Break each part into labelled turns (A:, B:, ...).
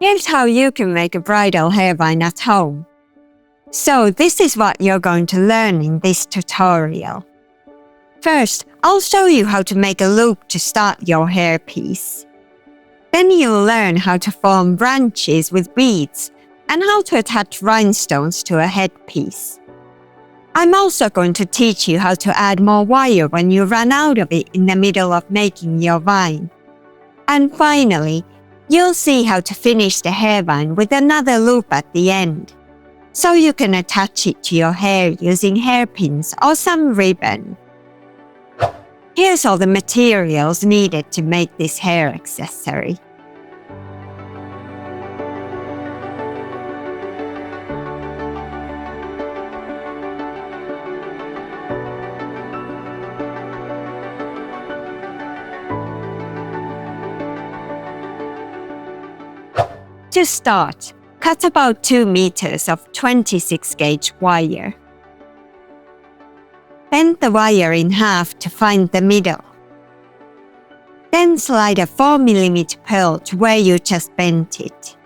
A: Here's how you can make a bridal hair vine at home. So this is what you're going to learn in this tutorial. First, I'll show you how to make a loop to start your hairpiece. Then you'll learn how to form branches with beads and how to attach rhinestones to a headpiece. I'm also going to teach you how to add more wire when you run out of it in the middle of making your vine. And finally, you'll see how to finish the hair vine with another loop at the end, so you can attach it to your hair using hairpins or some ribbon. Here's all the materials needed to make this hair accessory. To start, cut about 2 meters of 26 gauge wire. Bend the wire in half to find the middle. Then slide a 4mm pearl to where you just bent it.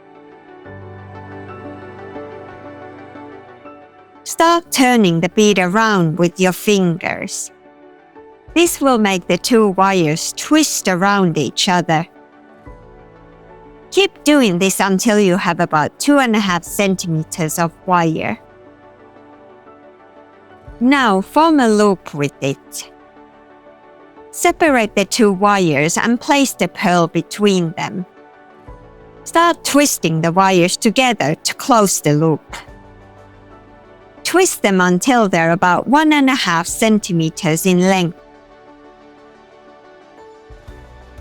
A: Start turning the bead around with your fingers. This will make the 2 wires twist around each other. Keep doing this until you have about 2.5 centimeters of wire. Now form a loop with it. Separate the 2 wires and place the pearl between them. Start twisting the wires together to close the loop. Twist them until they're about 1.5 centimeters in length.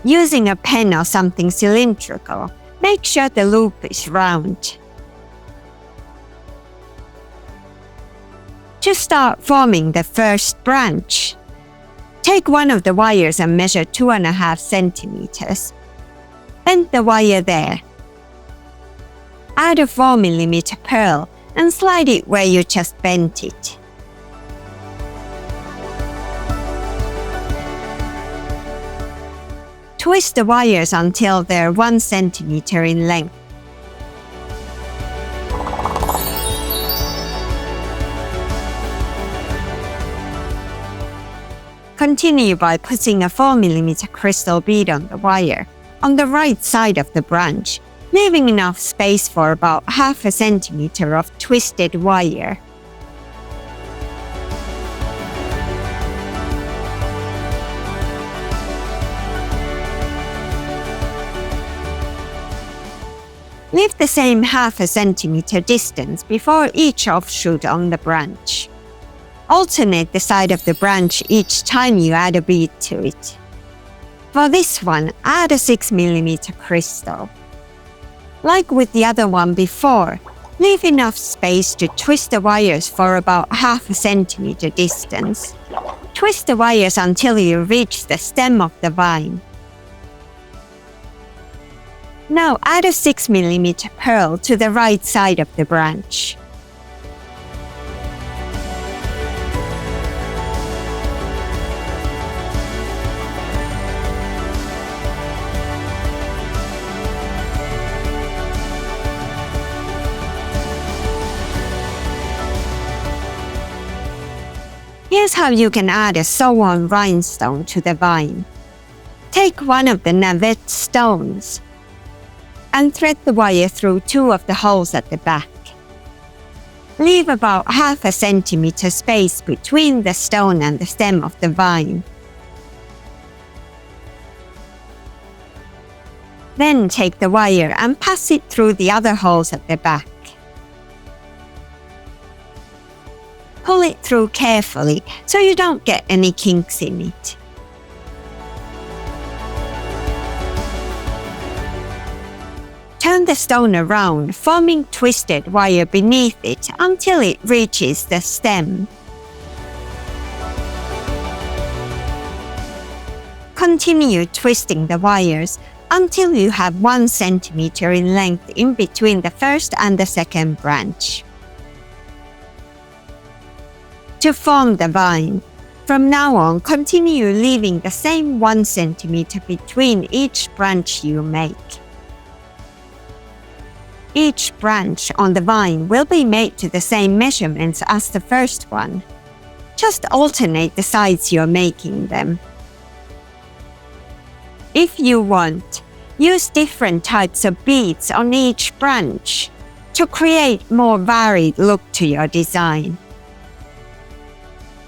A: Using a pen or something cylindrical, make sure the loop is round. To start forming the first branch, take one of the wires and measure 2.5 centimeters. Bend the wire there. Add a 4mm pearl and slide it where you just bent it. Twist the wires until they're 1 centimeter in length. Continue by putting a 4mm crystal bead on the wire, on the right side of the branch, leaving enough space for about 0.5 centimeter of twisted wire. Leave the same 0.5 centimeter distance before each offshoot on the branch. Alternate the side of the branch each time you add a bead to it. For this one, add a 6mm crystal. Like with the other one before, leave enough space to twist the wires for about 0.5 centimeter distance. Twist the wires until you reach the stem of the vine. Now add a 6mm pearl to the right side of the branch. Here's how you can add a sew-on rhinestone to the vine. Take one of the navette stones and thread the wire through 2 of the holes at the back. Leave about 0.5 centimeter space between the stone and the stem of the vine. Then take the wire and pass it through the other holes at the back. Pull it through carefully so you don't get any kinks in it. Turn the stone around, forming twisted wire beneath it until it reaches the stem. Continue twisting the wires until you have 1 centimeter in length in between the first and the second branch. To form the vine, from now on continue leaving the same 1 centimeter between each branch you make. Each branch on the vine will be made to the same measurements as the first one. Just alternate the sides you're making them. If you want, use different types of beads on each branch to create more varied look to your design.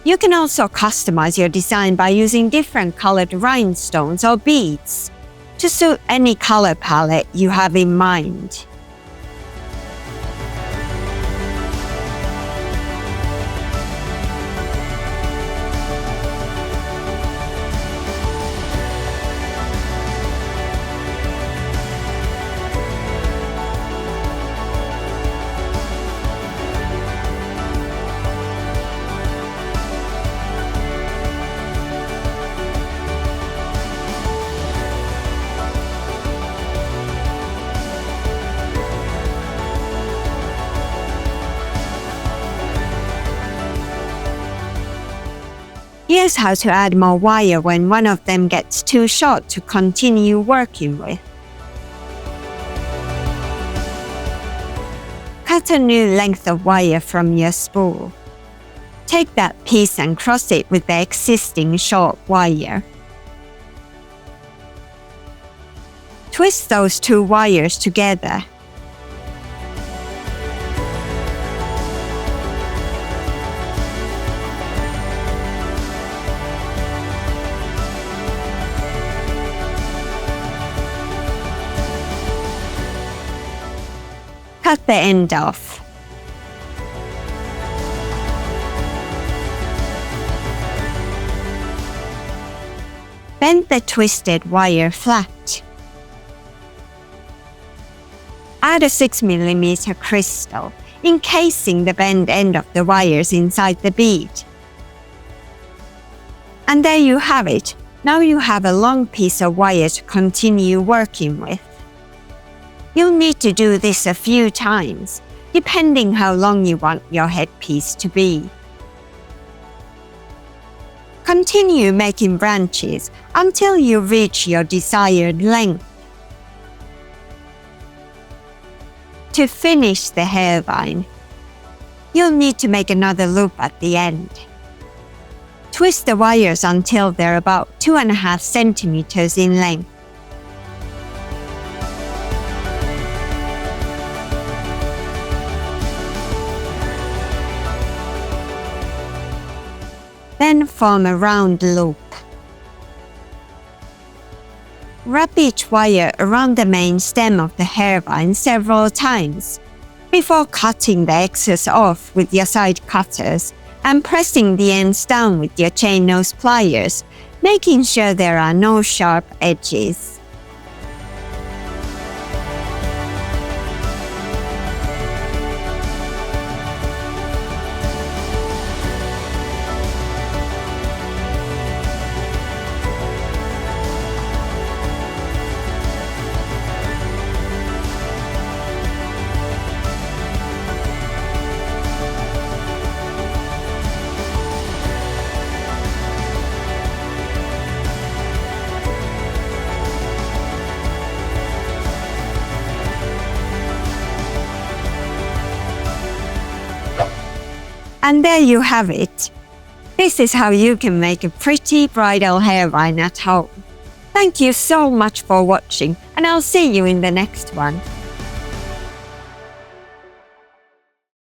A: You can also customize your design by using different colored rhinestones or beads to suit any color palette you have in mind. Here's how to add more wire when one of them gets too short to continue working with. Cut a new length of wire from your spool. Take that piece and cross it with the existing short wire. Twist those two wires together. Cut the end off. Bend the twisted wire flat. Add a 6mm crystal, encasing the bent end of the wires inside the bead. And there you have it. Now you have a long piece of wire to continue working with. You'll need to do this a few times, depending how long you want your headpiece to be. Continue making branches until you reach your desired length. To finish the hairline, you'll need to make another loop at the end. Twist the wires until they're about 2.5 centimeters in length. Then form a round loop. Wrap each wire around the main stem of the hairline several times before cutting the excess off with your side cutters and pressing the ends down with your chain nose pliers, making sure there are no sharp edges. And there you have it. This is how you can make a pretty bridal hairline at home. Thank you so much for watching, and I'll see you in the next one.